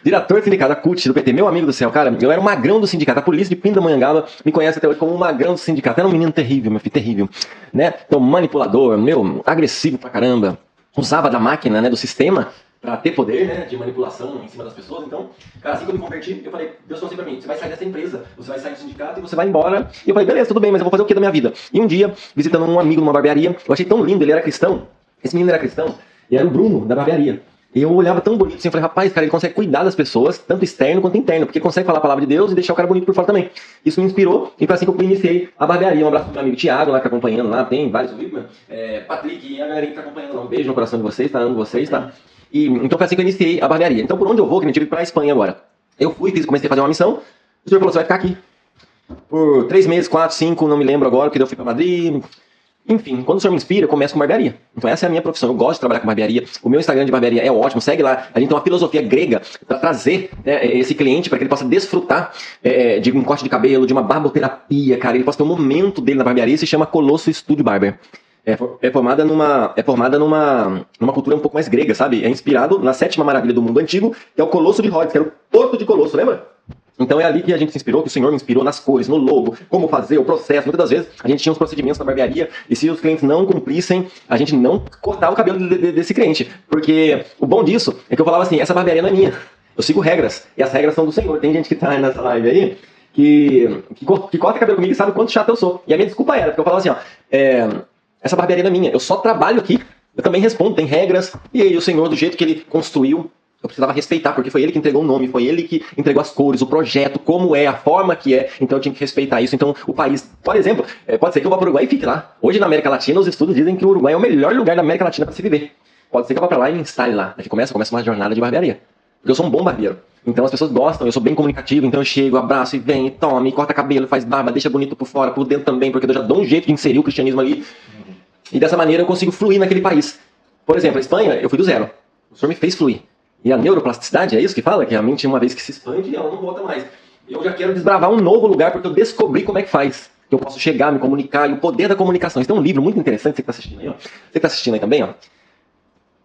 Diretor de sindicato, a CUT do PT, meu amigo do céu, cara. Eu era o magrão do sindicato. A polícia de Pindamonhangaba me conhece até hoje como o magrão do sindicato. Era um menino terrível, meu filho, terrível. Né? Então, manipulador, agressivo pra caramba. Usava da máquina, né, do sistema, para ter poder, né, de manipulação em cima das pessoas. Então, cara, assim que eu me converti, eu falei, Deus falou assim pra mim, você vai sair dessa empresa, você vai sair do sindicato e você vai embora. E eu falei, beleza, tudo bem, mas eu vou fazer o que da minha vida? E um dia, visitando um amigo numa barbearia, eu achei tão lindo, ele era cristão, esse menino era cristão, e era o Bruno, da barbearia. E eu olhava tão bonito assim, eu falei, rapaz, cara, ele consegue cuidar das pessoas, tanto externo quanto interno, porque ele consegue falar a palavra de Deus e deixar o cara bonito por fora também. Isso me inspirou, e foi assim que eu iniciei a barbearia. Um abraço pro meu amigo Thiago, lá que tá acompanhando lá, tem vários vídeos, Patrick e a galerinha que tá acompanhando lá. Um beijo no coração de vocês, tá? Amo vocês, tá? Então foi assim que eu iniciei a barbearia. Então por onde eu vou, que eu tive pra Espanha agora. Eu fui, comecei a fazer uma missão, o senhor falou, você vai ficar aqui por 3 meses, 4, 5, não me lembro agora, porque eu fui pra Madrid. Enfim, quando o senhor me inspira, eu começo com barbearia. Então essa é a minha profissão, eu gosto de trabalhar com barbearia. O meu Instagram de barbearia é ótimo, segue lá. A gente tem uma filosofia grega para trazer esse cliente para que ele possa desfrutar de um corte de cabelo, de uma barboterapia, cara. Ele possa ter um momento dele na barbearia, se chama Colosso Studio Barber. É formada numa cultura um pouco mais grega, sabe? É inspirado na 7ª maravilha do mundo antigo, que é o Colosso de Rhodes, que era o Porto de Colosso, lembra? Então é ali que a gente se inspirou, que o Senhor me inspirou nas cores, no logo, como fazer, o processo. Muitas das vezes a gente tinha uns procedimentos na barbearia e se os clientes não cumprissem, a gente não cortava o cabelo desse cliente. Porque o bom disso é que eu falava assim, essa barbearia não é minha, eu sigo regras e as regras são do Senhor. Tem gente que tá nessa live aí que corta cabelo comigo e sabe o quanto chato eu sou. E a minha desculpa era, porque eu falava assim, essa barbearia não é minha, eu só trabalho aqui, eu também respondo, tem regras. E aí o Senhor, do jeito que ele construiu, eu precisava respeitar, porque foi ele que entregou o nome, foi ele que entregou as cores, o projeto, como é, a forma que é, então eu tinha que respeitar isso. Então o país, por exemplo, pode ser que eu vá para o Uruguai e fique lá. Hoje na América Latina, os estudos dizem que o Uruguai é o melhor lugar da América Latina para se viver. Pode ser que eu vá para lá e me instale lá. Aqui começa uma jornada de barbearia. Porque eu sou um bom barbeiro. Então as pessoas gostam, eu sou bem comunicativo, então eu chego, abraço e vem, e toma, e corta cabelo, faz barba, deixa bonito por fora, por dentro também, porque eu já dou um jeito de inserir o cristianismo ali. E dessa maneira eu consigo fluir naquele país. Por exemplo, a Espanha, eu fui do zero. O Senhor me fez fluir. E a neuroplasticidade, é isso que fala? Que a mente, uma vez que se expande, ela não volta mais. Eu já quero desbravar um novo lugar, porque eu descobri como é que faz. Que eu posso chegar, me comunicar, e o poder da comunicação. Isso tem um livro muito interessante, você que está assistindo aí, ó. Você que está assistindo aí também, ó.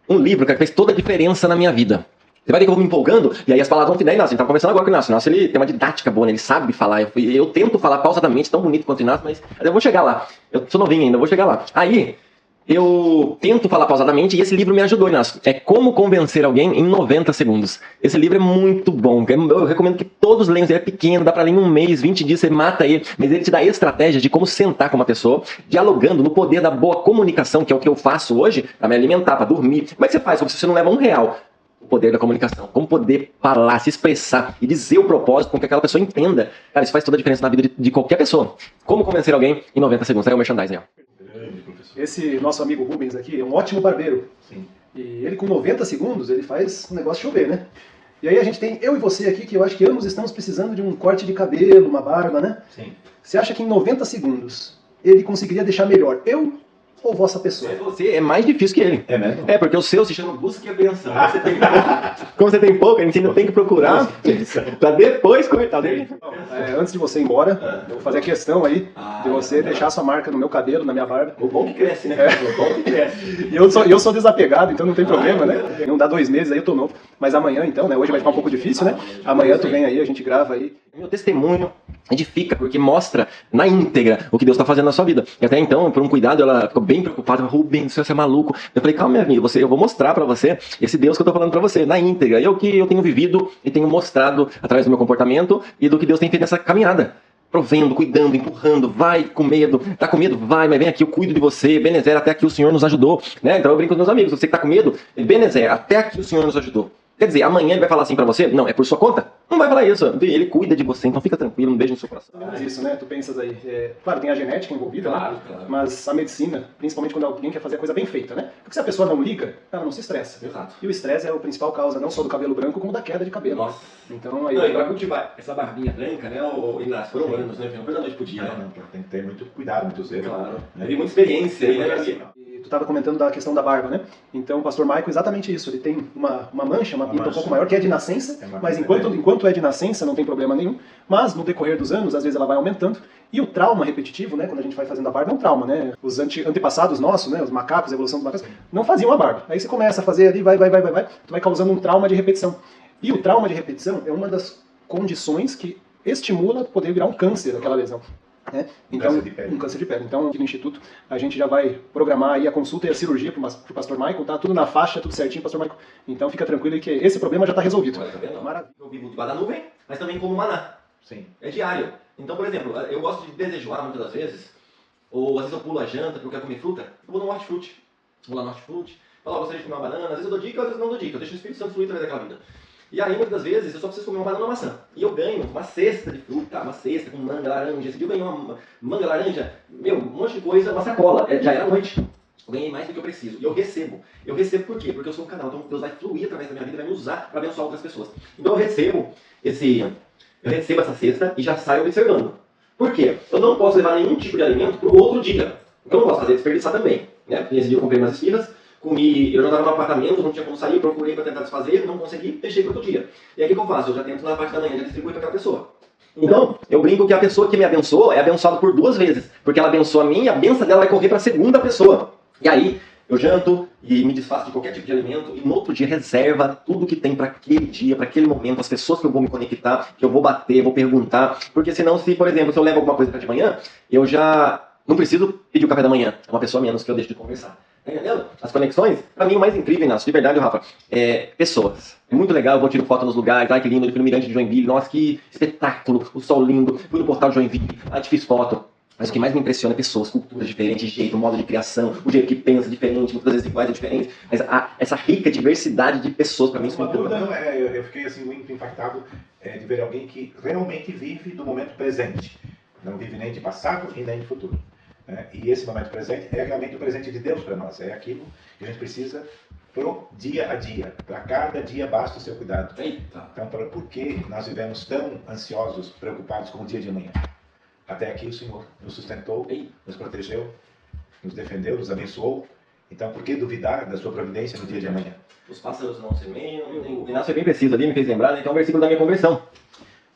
Um livro, cara, que fez toda a diferença na minha vida. Você vai ver que eu vou me empolgando, e aí as palavras vão finar. Inácio, a gente tá conversando agora com o Inácio. O Inácio, ele tem uma didática boa, né? Ele sabe falar. Eu tento falar pausadamente, tão bonito quanto o Inácio, mas eu vou chegar lá. Eu sou novinho ainda, eu vou chegar lá. Aí, eu tento falar pausadamente e esse livro me ajudou, Inácio. É Como Convencer Alguém em 90 Segundos. Esse livro é muito bom. Eu recomendo que todos leiam. Ele é pequeno, dá pra ler em 1 mês, 20 dias, você mata ele. Mas ele te dá estratégias de como sentar com uma pessoa, dialogando no poder da boa comunicação, que é o que eu faço hoje, pra me alimentar, pra dormir. Como é que você faz? Como se você não leva R$1. O poder da comunicação. Como poder falar, se expressar e dizer o propósito com que aquela pessoa entenda. Cara, isso faz toda a diferença na vida de qualquer pessoa. Como convencer alguém em 90 segundos. Aí é o merchandising, ó. Esse nosso amigo Rubens aqui é um ótimo barbeiro. Sim. E ele com 90 segundos, ele faz o negócio chover, né? E aí a gente tem eu e você aqui, que eu acho que ambos estamos precisando de um corte de cabelo, uma barba, né? Sim. Você acha que em 90 segundos ele conseguiria deixar melhor eu ou vossa pessoa? Você é mais difícil que ele. É mesmo? É, porque o seu se chama busca e apreensão. Como você tem pouco, a gente ainda tem que procurar pra depois cortar dele. Antes de você ir embora, eu vou fazer a questão aí de você deixar sua marca no meu cabelo, na minha barba. O bom que cresce, né? O bom que cresce. E eu sou desapegado, então não tem problema, né? Não dá 2 meses aí, eu tô novo. Mas amanhã então, né? Hoje vai ficar um pouco difícil, né? Amanhã tu vem aí, a gente grava aí. Meu testemunho edifica, porque mostra na íntegra o que Deus está fazendo na sua vida. E até então, por um cuidado, ela ficou bem preocupada. Rubens, você é maluco. Eu falei, calma, minha amiga, eu vou mostrar para você esse Deus que eu estou falando para você, na íntegra. E o que eu tenho vivido e tenho mostrado através do meu comportamento e do que Deus tem feito nessa caminhada. Provendo, cuidando, empurrando, vai com medo, tá com medo, vai, mas vem aqui, eu cuido de você, Benezer, até aqui o Senhor nos ajudou, né? Então eu brinco com os meus amigos, você que tá com medo, Benezer, até aqui o Senhor nos ajudou. Quer dizer, amanhã ele vai falar assim pra você? Não, é por sua conta? Não vai falar isso, ele cuida de você, então fica tranquilo, um beijo no seu coração. Mas isso, né? Tu pensas aí, claro, tem a genética envolvida, Claro, né? claro. Mas a medicina, principalmente quando alguém quer fazer a coisa bem feita, né? Porque se a pessoa não liga, ela não se estressa. Exato. E o estresse é a principal causa, não só do cabelo branco, como da queda de cabelo. Nossa. Então aí... Não, e pra cultivar essa barbinha branca, né, o Inácio, foram anos, né, não foi da noite pro dia, Não, né? não, tem que ter muito cuidado, muito zelo. Claro. Teve muita experiência aí, né? E tu estava comentando da questão da barba, né? Então o pastor Michael, exatamente isso. Ele tem uma mancha, uma pinta um pouco maior, que é de nascença, É uma mas pinta enquanto é de nascença não tem problema nenhum. Mas no decorrer dos anos, às vezes ela vai aumentando. E o trauma repetitivo, né? Quando a gente vai fazendo a barba, é um trauma, né? Os antepassados nossos, né? Os macacos, a evolução dos macacos, não faziam a barba. Aí você começa a fazer ali, vai. Tu vai causando um trauma de repetição. E o trauma de repetição é uma das condições que estimula poder virar um câncer, aquela lesão. Né? Então, Câncer de pele. um câncer de pele. Então, aqui no Instituto, a gente já vai programar aí a consulta e a cirurgia para o pastor Michael, tá? Tudo na faixa, tudo certinho, pastor Michael. Então, fica tranquilo aí que esse problema já está resolvido. Olha, tá vendo? Maravilha. Eu vivo debaixo da nuvem, mas também como maná. Sim. É diário. Então, por exemplo, eu gosto de desejoar muitas das vezes, ou às vezes eu pulo a janta porque eu quero comer fruta, eu vou no hortifruti. Vou lá no hortifruti, falo, gostaria de comer uma banana, às vezes eu dou dica, às vezes não dou dica, eu deixo o Espírito Santo fluir através daquela vida. E aí, muitas das vezes, eu só preciso comer uma banana ou uma maçã. E eu ganho uma cesta de fruta, uma cesta com manga, laranja. Esse dia eu ganhei uma manga, laranja, um monte de coisa, uma sacola. Já era noite. Eu ganhei mais do que eu preciso. E eu recebo. Eu recebo por quê? Porque eu sou um canal. Então Deus vai fluir através da minha vida e vai me usar para abençoar outras pessoas. Então eu recebo essa cesta e já saio observando. Por quê? Eu não posso levar nenhum tipo de alimento para o outro dia. Então eu não posso fazer desperdiçar também. Né? Nesse dia eu comprei umas esfirras. Comi, eu já estava no apartamento, não tinha como sair, procurei para tentar desfazer, não consegui, deixei para outro dia. E aí o que eu faço? Eu já tento na parte da manhã, já distribuo para aquela pessoa. Então, eu brinco que a pessoa que me abençoou é abençoada por 2 vezes, porque ela abençoa a mim e a benção dela vai correr para a segunda pessoa. E aí, eu janto e me desfaço de qualquer tipo de alimento e no outro dia reserva tudo que tem para aquele dia, para aquele momento, as pessoas que eu vou me conectar, que eu vou bater, vou perguntar, porque senão, se, por exemplo, se eu levo alguma coisa para de manhã, eu já não preciso pedir o café da manhã, é uma pessoa menos que eu deixo de conversar. Tá entendendo? As conexões, pra mim o mais incrível, Inácio, de verdade, Rafa, é pessoas. É muito legal, eu vou tirar foto nos lugares, ai que lindo, eu fui no Mirante de Joinville, nossa, que espetáculo, o sol lindo, fui no portal de Joinville, ai te fiz foto. Mas o que mais me impressiona é pessoas, culturas diferentes, jeito, modo de criação, o jeito que pensa diferente, muitas vezes iguais é diferente, mas essa rica diversidade de pessoas, pra mim isso me Uma dúvida, encanta. eu fiquei assim muito impactado de ver alguém que realmente vive do momento presente. Não vive nem de passado e nem de futuro. E esse momento presente é realmente o presente de Deus para nós. É aquilo que a gente precisa pro dia a dia. Para cada dia basta o seu cuidado. Eita. Então, por que nós vivemos tão ansiosos, preocupados com o dia de amanhã? Até aqui o Senhor nos sustentou, nos protegeu, nos defendeu, nos abençoou. Então, por que duvidar da sua providência no dia de amanhã? Os pássaros não semeiam, o Inácio é bem preciso ali, me fez lembrar, né? Que é um versículo da minha conversão,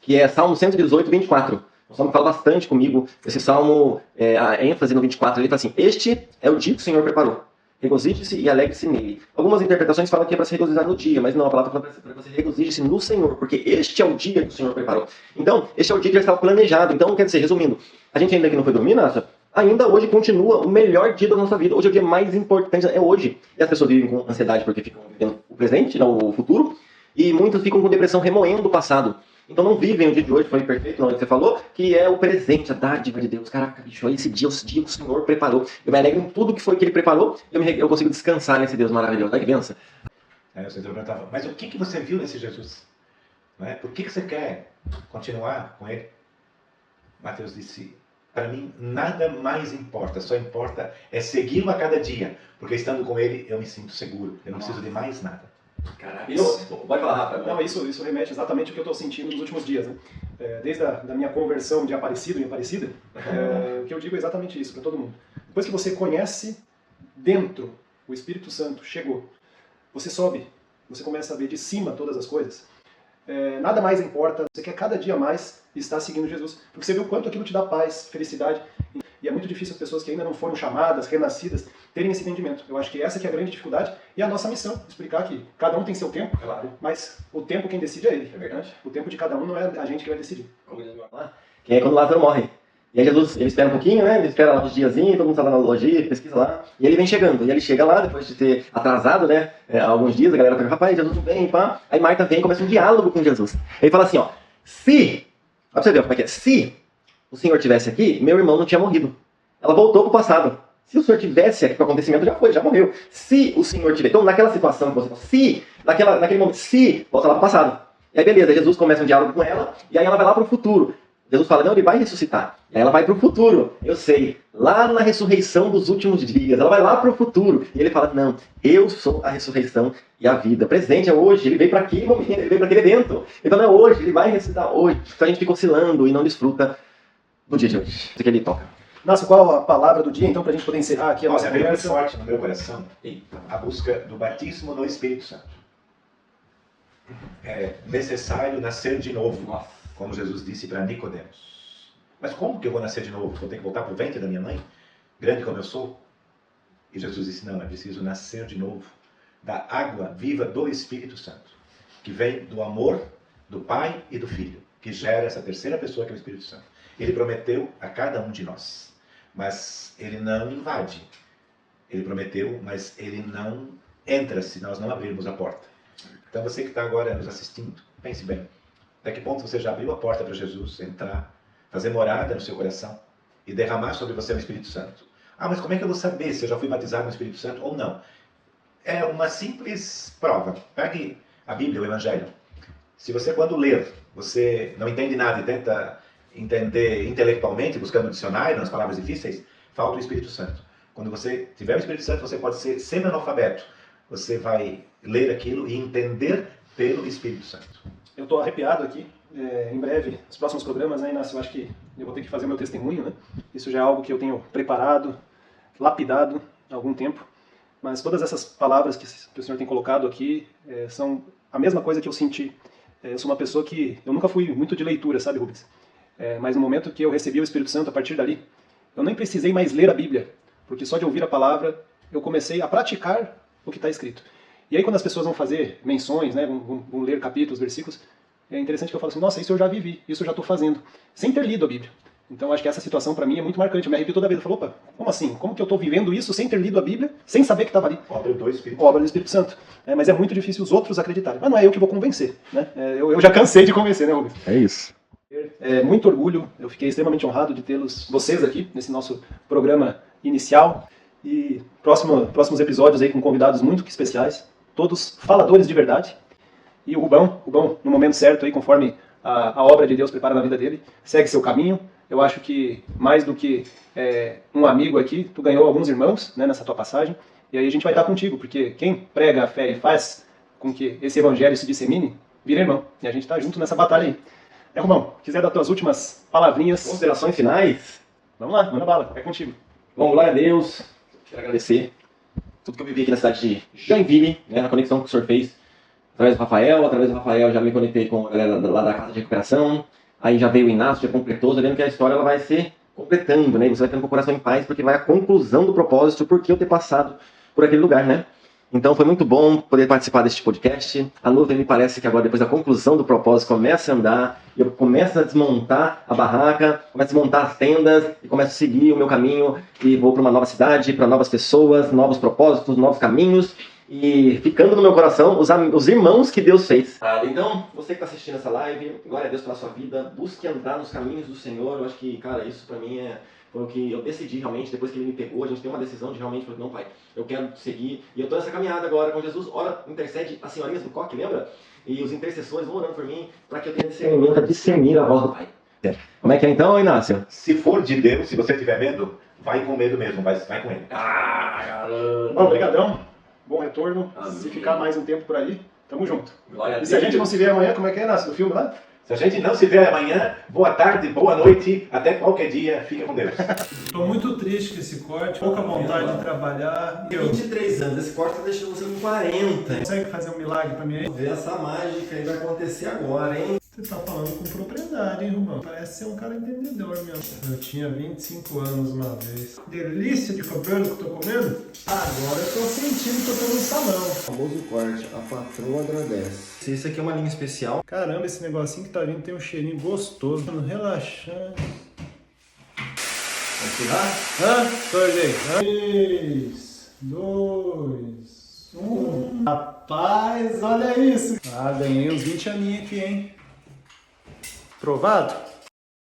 que é Salmo 118, 24. O Salmo fala bastante comigo. Esse Salmo, a ênfase no 24, ele fala assim: este é o dia que o Senhor preparou. Regozije-se e alegre-se nele. Algumas interpretações falam que é para se regozijar no dia, mas não, a palavra fala para você regozije-se no Senhor, porque este é o dia que o Senhor preparou. Então, este é o dia que já estava planejado. Então, quer dizer, resumindo, a gente ainda que não foi dormir, Nácia, ainda hoje continua o melhor dia da nossa vida. Hoje é o dia mais importante, é hoje. E as pessoas vivem com ansiedade porque ficam vivendo o presente, não o futuro, e muitos ficam com depressão remoendo o passado. Então não vivem o dia de hoje, foi perfeito, não, você falou, que é o presente, a dádiva de Deus. Caraca, bicho, esse dia, o dia que o Senhor preparou. Eu me alegro em tudo que foi que Ele preparou, eu consigo descansar nesse Deus maravilhoso. Olha que benção. Você perguntava, mas o que você viu nesse Jesus? Por que você quer continuar com Ele? Mateus disse, para mim nada mais importa, só importa é segui-lo a cada dia, porque estando com Ele eu me sinto seguro, eu não preciso de mais nada. Caraca, Isso. pode falar, Rafa. Não, isso remete exatamente ao que eu estou sentindo nos últimos dias, né? Desde a da minha conversão de Aparecido em Aparecida, o que eu digo é exatamente isso para todo mundo. Depois que você conhece dentro, o Espírito Santo chegou, você sobe, você começa a ver de cima todas as coisas, nada mais importa, você quer cada dia mais estar seguindo Jesus, porque você vê o quanto aquilo te dá paz, felicidade, e é muito difícil as pessoas que ainda não foram chamadas, renascidas, terem esse entendimento. Eu acho que essa que é a grande dificuldade e a nossa missão, explicar que cada um tem seu tempo, Claro. mas o tempo quem decide é ele. É verdade. O tempo de cada um não é a gente que vai decidir. Que é quando Lázaro morre. E aí Jesus, ele espera um pouquinho, né? Ele espera lá uns diazinhos, todo mundo sabe da analogia, pesquisa lá. E ele vem chegando. E ele chega lá, depois de ter atrasado, né? Alguns dias, a galera fala, rapaz, Jesus não vem, pá. Aí Marta vem e começa um diálogo com Jesus. Ele fala assim, ó. Olha pra você ver como é que é. Se o Senhor tivesse aqui, meu irmão não tinha morrido. Ela voltou pro passado. Se o Senhor tivesse aqui, o acontecimento já foi, já morreu. Se o Senhor tivesse... Então, naquela situação que você falou, naquele momento, volta lá pro passado. E aí, beleza, Jesus começa um diálogo com ela, e aí ela vai lá pro futuro. Jesus fala, não, ele vai ressuscitar. E aí ela vai pro futuro. Eu sei, lá na ressurreição dos últimos dias. Ela vai lá pro futuro. E ele fala, não, eu sou a ressurreição e a vida. Presente é hoje. Ele veio para aquele momento, ele veio para aquele evento. Ele fala, não, hoje, ele vai ressuscitar hoje. Então a gente fica oscilando e não desfruta do dia de hoje. Isso que ele toca. Nossa, qual a palavra do dia, então, para a gente poder encerrar aqui a nossa Veio muito conversa? forte no meu coração a busca do batismo no Espírito Santo. É necessário nascer de novo, como Jesus disse para Nicodemos. Mas como que eu vou nascer de novo? Vou ter que voltar para o ventre da minha mãe, grande como eu sou? E Jesus disse, não, é preciso nascer de novo da água viva do Espírito Santo, que vem do amor do Pai e do Filho, que gera essa terceira pessoa que é o Espírito Santo. Ele prometeu a cada um de nós, mas ele não invade. Ele prometeu, mas ele não entra se nós não abrirmos a porta. Então você que está agora nos assistindo, pense bem. Até que ponto você já abriu a porta para Jesus entrar, fazer morada no seu coração e derramar sobre você o Espírito Santo? Ah, mas como é que eu vou saber se eu já fui batizado no Espírito Santo ou não? É uma simples prova. Pegue a Bíblia, o Evangelho. Se você, quando ler, você não entende nada e tenta entender intelectualmente, buscando o dicionário, nas palavras difíceis, falta o Espírito Santo. Quando você tiver o Espírito Santo, você pode ser semi-analfabeto. Você vai ler aquilo e entender pelo Espírito Santo. Eu estou arrepiado aqui. Em breve, nos próximos programas, né, Inácio? Eu acho que eu vou ter que fazer o meu testemunho, né? Isso já é algo que eu tenho preparado, lapidado há algum tempo. Mas todas essas palavras que o senhor tem colocado aqui são a mesma coisa que eu senti. Eu sou uma pessoa que... Eu nunca fui muito de leitura, sabe, Rubens? Mas no momento que eu recebi o Espírito Santo, a partir dali, eu nem precisei mais ler a Bíblia, porque só de ouvir a palavra, eu comecei a praticar o que está escrito. E aí quando as pessoas vão fazer menções, né, vão ler capítulos, versículos, é interessante que eu falo assim, nossa, isso eu já vivi, isso eu já estou fazendo, sem ter lido a Bíblia. Então acho que essa situação para mim é muito marcante, eu me arrepio toda vez. Eu falo, opa, como assim? Como que eu estou vivendo isso sem ter lido a Bíblia, sem saber que estava ali? Obra do Espírito. Obra do Espírito Santo. Mas é muito difícil os outros acreditarem. Mas não é eu que vou convencer, né? Eu já cansei de convencer, né, Rubens? É isso. Muito orgulho, eu fiquei extremamente honrado de tê-los, vocês aqui, nesse nosso programa inicial. E próximos episódios aí com convidados muito especiais, todos faladores de verdade. E o Rubão, no momento certo, aí, conforme a obra de Deus prepara na vida dele, segue seu caminho. Eu acho que mais do que um amigo aqui, tu ganhou alguns irmãos, né, nessa tua passagem. E aí a gente vai estar contigo, porque quem prega a fé e faz com que esse evangelho se dissemine, vira irmão. E a gente está junto nessa batalha aí. Rubão, quiser dar tuas últimas palavrinhas. Considerações finais? Vamos lá, manda bala, é contigo. Bom, glória a Deus. Quero agradecer tudo que eu vivi aqui na cidade de Joinville, né, na conexão que o senhor fez através do Rafael já me conectei com a galera lá da Casa de Recuperação, aí já veio o Inácio, já completou, sabendo que a história ela vai se completando, né, e você vai tendo o coração em paz, porque vai a conclusão do propósito, por que eu ter passado por aquele lugar, né. Então foi muito bom poder participar deste podcast. A nuvem me parece que agora, depois da conclusão do propósito, começa a andar, e eu começo a desmontar a barraca, começo a desmontar as tendas, e começo a seguir o meu caminho, e vou para uma nova cidade, para novas pessoas, novos propósitos, novos caminhos, e ficando no meu coração os irmãos que Deus fez. Então, você que está assistindo essa live, glória a Deus pela sua vida, busque andar nos caminhos do Senhor. Eu acho que, cara, isso para mim foi o que eu decidi realmente, depois que ele me pegou, a gente tem uma decisão de realmente, não, pai, eu quero seguir, e eu estou nessa caminhada agora com Jesus. Ora, intercede as senhorinhas do coque, lembra? E os intercessores vão orando por mim, para que eu tenha discernimento a discernir a voz do Pai. Como é que é então, Inácio? Se for de Deus, se você tiver medo, vai com medo mesmo, vai com ele. Bom, obrigadão. bom retorno. Amém. Se ficar mais um tempo por aí, tamo junto. Glória a E se a Deus. gente não se vê amanhã, como é que é, Nácio, do filme lá? Se a gente não se vê amanhã, boa tarde, boa noite, até qualquer dia, fica com Deus. Tô muito triste com esse corte, pouca vontade de trabalhar. Eu 23 anos, esse corte tá deixando você com 40. consegue fazer um milagre pra mim aí? Vê essa mágica aí vai acontecer agora, hein? Você tá falando com propriedade, hein, Rubão? Parece ser um cara entendedor mesmo. Eu tinha 25 anos uma vez. Delícia de cabelo que eu tô comendo? Agora eu tô sentindo que eu tô no salão. Famoso corte, a patroa agradece. Esse aqui é uma linha especial. Caramba, esse negocinho que tá vindo tem um cheirinho gostoso, relaxante. Vai tirar? Sorvei. 3, 2, 1. Rapaz, olha isso. Ah, ganhei uns 20 aninhos aqui, hein? Provado?